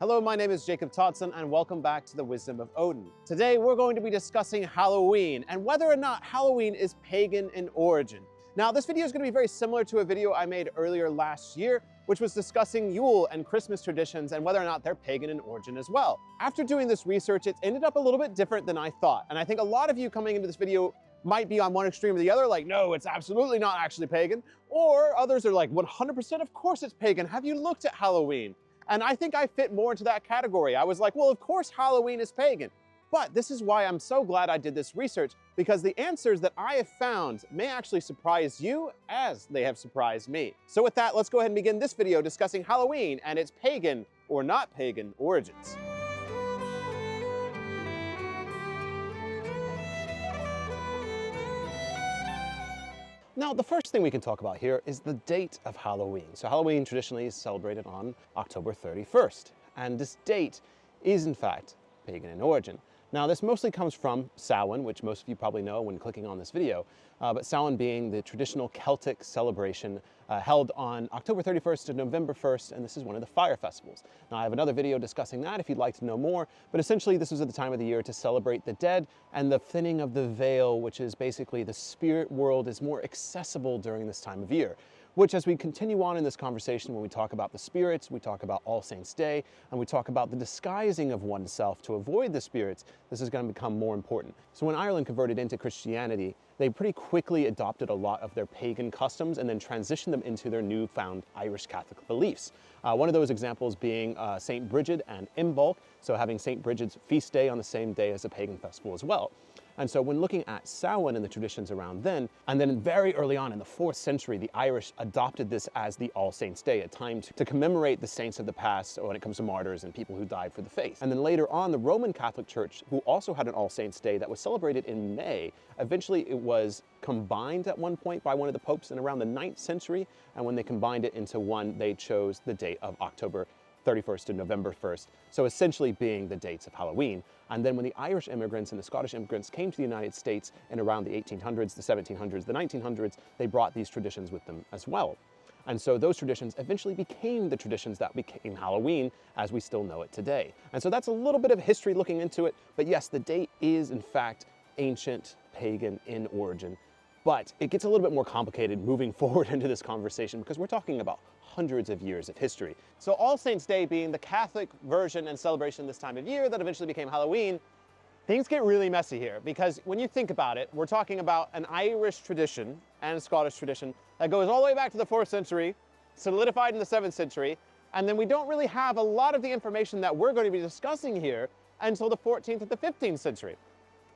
Hello, my name is Jacob Toddson and welcome back to the Wisdom of Odin. Today we're going to be discussing Halloween and whether or not Halloween is pagan in origin. Now this video is going to be very similar to a video I made earlier last year, which was discussing Yule and Christmas traditions and whether or not they're pagan in origin as well. After doing this research, it ended up a little bit different than I thought, and I think a lot of you coming into this video might be on one extreme or the other, like, no, it's absolutely not actually pagan, or others are like, 100% of course it's pagan. Have you looked at Halloween? And I think I fit more into that category. I was like, well, of course Halloween is pagan. But this is why I'm so glad I did this research, because the answers that I have found may actually surprise you as they have surprised me. So with that, let's go ahead and begin this video discussing Halloween and its pagan or not pagan origins. Now, the first thing we can talk about here is the date of Halloween. So Halloween traditionally is celebrated on October 31st, and this date is in fact pagan in origin. Now, this mostly comes from Samhain, which most of you probably know when clicking on this video, but Samhain being the traditional Celtic celebration held on October 31st to November 1st, and this is one of the fire festivals. Now, I have another video discussing that if you'd like to know more, but essentially this was at the time of the year to celebrate the dead and the thinning of the veil, which is basically the spirit world is more accessible during this time of year. Which, as we continue on in this conversation, when we talk about the spirits, we talk about All Saints' Day, and we talk about the disguising of oneself to avoid the spirits, this is going to become more important. So when Ireland converted into Christianity, they pretty quickly adopted a lot of their pagan customs and then transitioned them into their newfound Irish Catholic beliefs. One of those examples being St. Bridget and Imbolc, so having St. Bridget's feast day on the same day as a pagan festival as well. And so when looking at Samhain and the traditions around then, and then very early on in the 4th century, the Irish adopted this as the All Saints' Day, a time to commemorate the saints of the past when it comes to martyrs and people who died for the faith. And then later on, the Roman Catholic Church, who also had an All Saints' Day that was celebrated in May, eventually it was combined at one point by one of the popes in around the 9th century, and when they combined it into one, they chose the date of October 31st to November 1st, so essentially being the dates of Halloween. And then when the Irish immigrants and the Scottish immigrants came to the United States in around the 1800s, the 1700s, the 1900s, they brought these traditions with them as well. And so those traditions eventually became the traditions that became Halloween as we still know it today. And so that's a little bit of history looking into it, but yes, the date is in fact ancient pagan in origin. But it gets a little bit more complicated moving forward into this conversation because we're talking about hundreds of years of history. So All Saints' Day being the Catholic version and celebration this time of year that eventually became Halloween, things get really messy here because when you think about it, we're talking about an Irish tradition and a Scottish tradition that goes all the way back to the 4th century, solidified in the 7th century, and then we don't really have a lot of the information that we're going to be discussing here until the 14th and the 15th century.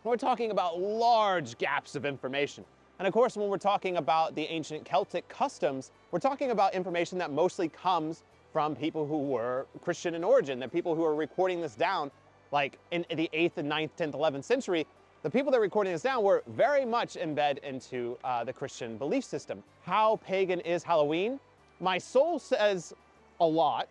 We're talking about large gaps of information. And of course, when we're talking about the ancient Celtic customs, we're talking about information that mostly comes from people who were Christian in origin. The people who are recording this down, like in the 8th and 9th, 10th, 11th century, the people that are recording this down were very much embedded into the Christian belief system. How pagan is Halloween? My soul says a lot,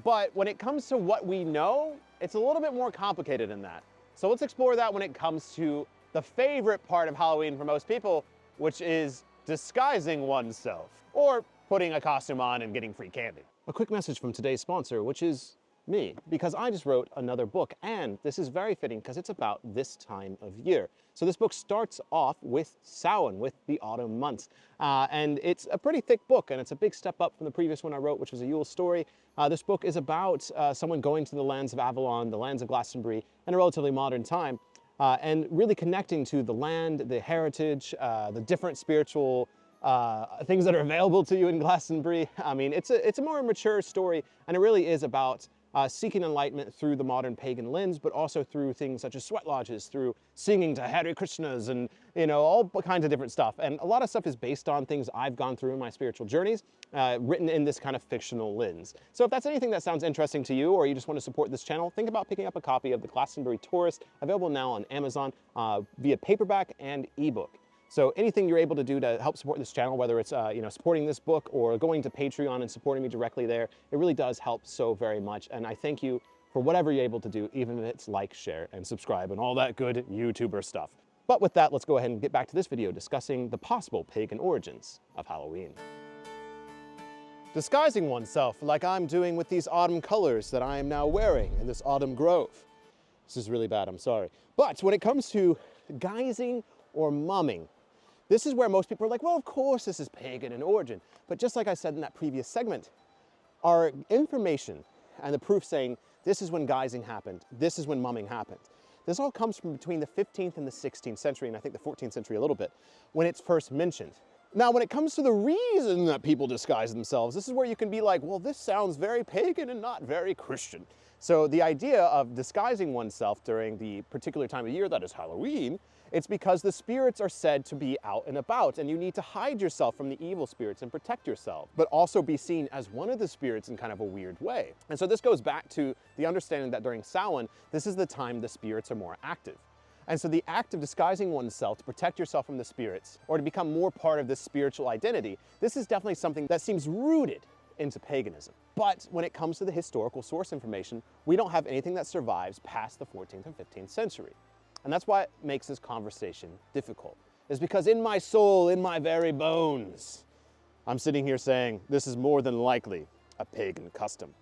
but when it comes to what we know, it's a little bit more complicated than that. So let's explore that when it comes to the favorite part of Halloween for most people, which is disguising oneself, or putting a costume on and getting free candy. A quick message from today's sponsor, which is me, because I just wrote another book, and this is very fitting because it's about this time of year. So this book starts off with Samhain, with the autumn months, and it's a pretty thick book, and it's a big step up from the previous one I wrote, which was a Yule story. This book is about someone going to the lands of Avalon, the lands of Glastonbury, in a relatively modern time, and really connecting to the land, the heritage, the different spiritual things that are available to you in Glastonbury. I mean, it's a more mature story, and it really is about seeking enlightenment through the modern pagan lens, but also through things such as sweat lodges, through singing to Hare Krishnas, and all kinds of different stuff. And a lot of stuff is based on things I've gone through in my spiritual journeys, written in this kind of fictional lens. So if that's anything that sounds interesting to you, or you just want to support this channel, think about picking up a copy of The Glastonbury Tourist, available now on Amazon via paperback and ebook. So anything you're able to do to help support this channel, whether it's supporting this book or going to Patreon and supporting me directly there, it really does help so very much. And I thank you for whatever you're able to do, even if it's like, share, and subscribe, and all that good YouTuber stuff. But with that, let's go ahead and get back to this video discussing the possible pagan origins of Halloween. disguising oneself like I'm doing with these autumn colors that I am now wearing in this autumn grove. This is really bad, I'm sorry. But when it comes to guising or mumming, this is where most people are like, well, of course this is pagan in origin. But just like I said in that previous segment, our information and the proof saying this is when guising happened, this is when mumming happened, this all comes from between the 15th and the 16th century, and I think the 14th century a little bit, when it's first mentioned. Now, when it comes to the reason that people disguise themselves, this is where you can be like, well, this sounds very pagan and not very Christian. So the idea of disguising oneself during the particular time of year that is Halloween, it's because the spirits are said to be out and about, and you need to hide yourself from the evil spirits and protect yourself, but also be seen as one of the spirits in kind of a weird way. And so this goes back to the understanding that during Samhain, this is the time the spirits are more active. And so the act of disguising oneself to protect yourself from the spirits, or to become more part of this spiritual identity, this is definitely something that seems rooted into paganism. But when it comes to the historical source information, we don't have anything that survives past the 14th and 15th century. And that's why it makes this conversation difficult. Is because in my soul, in my very bones, I'm sitting here saying this is more than likely a pagan custom.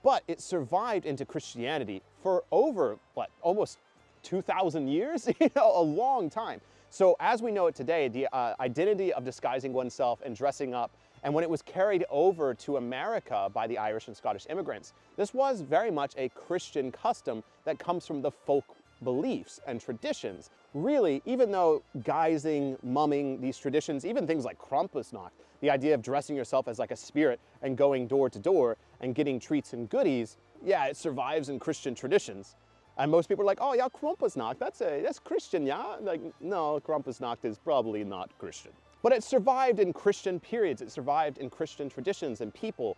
But it survived into Christianity for over, almost 2,000 years? A long time. So as we know it today, the identity of disguising oneself and dressing up, and when it was carried over to America by the Irish and Scottish immigrants, this was very much a Christian custom that comes from the folk beliefs and traditions. Really, even though guising, mumming, these traditions, even things like Krampusnacht, the idea of dressing yourself as like a spirit and going door to door and getting treats and goodies, yeah, it survives in Christian traditions. And most people are like, oh yeah, Krampusnacht, that's Christian, yeah? Like, no, Krampusnacht is probably not Christian. But it survived in Christian periods, it survived in Christian traditions and people,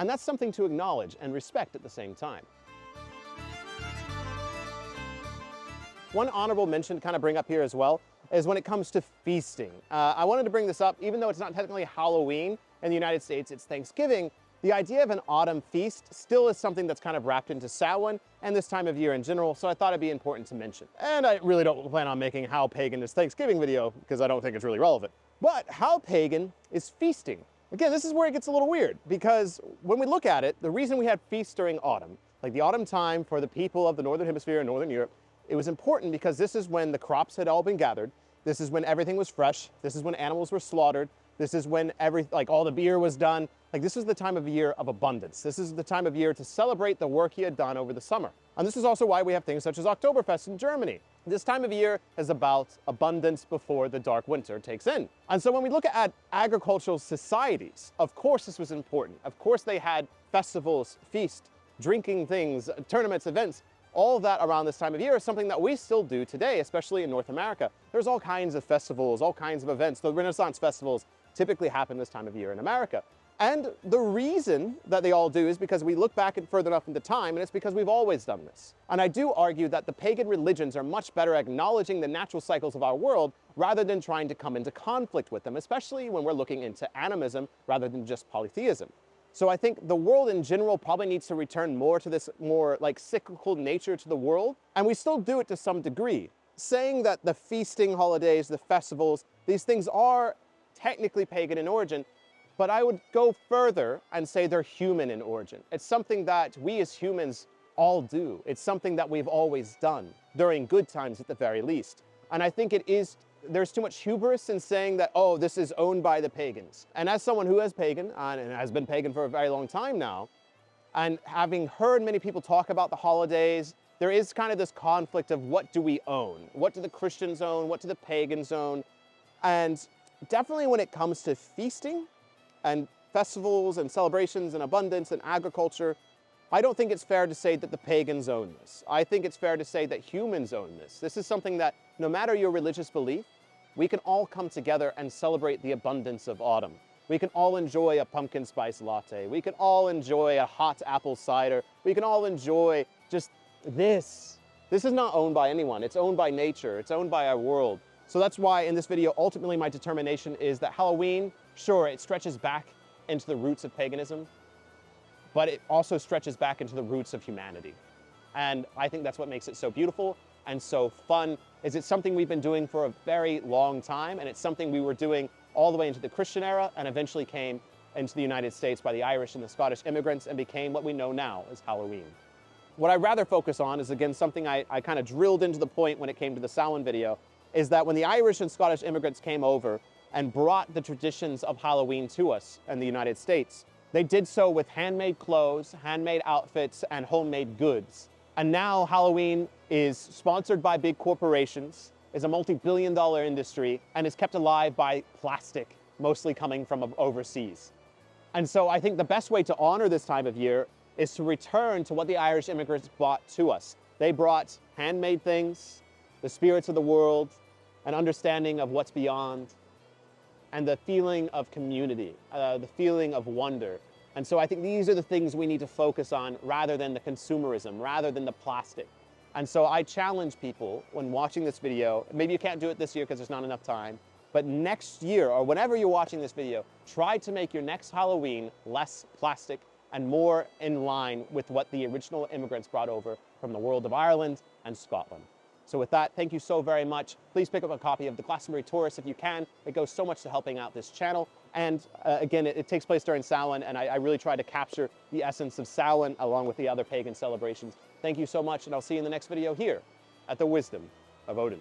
and that's something to acknowledge and respect at the same time. One honorable mention to kind of bring up here as well is when it comes to feasting. I wanted to bring this up, even though it's not technically Halloween in the United States, it's Thanksgiving. The idea of an autumn feast still is something that's kind of wrapped into Samhain and this time of year in general, so I thought it'd be important to mention. And I really don't plan on making How Pagan is Thanksgiving video because I don't think it's really relevant. But how pagan is feasting? Again, this is where it gets a little weird, because when we look at it, the reason we had feasts during autumn, like the autumn time for the people of the Northern Hemisphere and Northern Europe, it was important because this is when the crops had all been gathered, this is when everything was fresh, this is when animals were slaughtered, this is when all the beer was done. Like, this is the time of year of abundance. This is the time of year to celebrate the work he had done over the summer. And this is also why we have things such as Oktoberfest in Germany. This time of year is about abundance before the dark winter takes in. And so when we look at agricultural societies, of course this was important. Of course they had festivals, feasts, drinking things, tournaments, events. All of that around this time of year is something that we still do today, especially in North America. There's all kinds of festivals, all kinds of events. The Renaissance festivals typically happen this time of year in America. And the reason that they all do is because we look back further enough into time, and it's because we've always done this. And I do argue that the pagan religions are much better at acknowledging the natural cycles of our world rather than trying to come into conflict with them, especially when we're looking into animism rather than just polytheism. So I think the world in general probably needs to return more to this more like cyclical nature to the world, and we still do it to some degree. Saying that the feasting holidays, the festivals, these things are technically pagan in origin, but I would go further and say they're human in origin. It's something that we as humans all do. It's something that we've always done, during good times at the very least. And I think there's too much hubris in saying that, oh, this is owned by the pagans. And as someone who is pagan, and has been pagan for a very long time now, and having heard many people talk about the holidays, there is kind of this conflict of what do we own? What do the Christians own? What do the pagans own? And definitely when it comes to feasting, and festivals and celebrations and abundance and agriculture, I don't think it's fair to say that the pagans own this. I think it's fair to say that humans own this. This is something that, no matter your religious belief, we can all come together and celebrate the abundance of autumn. We can all enjoy a pumpkin spice latte. We can all enjoy a hot apple cider. We can all enjoy just this. This is not owned by anyone. It's owned by nature. It's owned by our world. So that's why in this video, ultimately my determination is that Halloween, sure, it stretches back into the roots of paganism, but it also stretches back into the roots of humanity. And I think that's what makes it so beautiful and so fun, is it's something we've been doing for a very long time, and it's something we were doing all the way into the Christian era and eventually came into the United States by the Irish and the Scottish immigrants and became what we know now as Halloween. What I'd rather focus on is, again, something I kind of drilled into the point when it came to the Samhain video, is that when the Irish and Scottish immigrants came over and brought the traditions of Halloween to us in the United States, they did so with handmade clothes, handmade outfits, and homemade goods. And now Halloween is sponsored by big corporations, is a multi-billion-dollar industry, and is kept alive by plastic, mostly coming from overseas. And so I think the best way to honor this time of year is to return to what the Irish immigrants brought to us. They brought handmade things, the spirits of the world, an understanding of what's beyond, and the feeling of community, the feeling of wonder. And so I think these are the things we need to focus on rather than the consumerism, rather than the plastic. And so I challenge people when watching this video, maybe you can't do it this year because there's not enough time, but next year or whenever you're watching this video, try to make your next Halloween less plastic and more in line with what the original immigrants brought over from the world of Ireland and Scotland. So with that, thank you so very much. Please pick up a copy of the Glastonbury Tourist if you can. It goes so much to helping out this channel. And again, it takes place during Samhain, and I really try to capture the essence of Samhain along with the other pagan celebrations. Thank you so much, and I'll see you in the next video here at the Wisdom of Odin.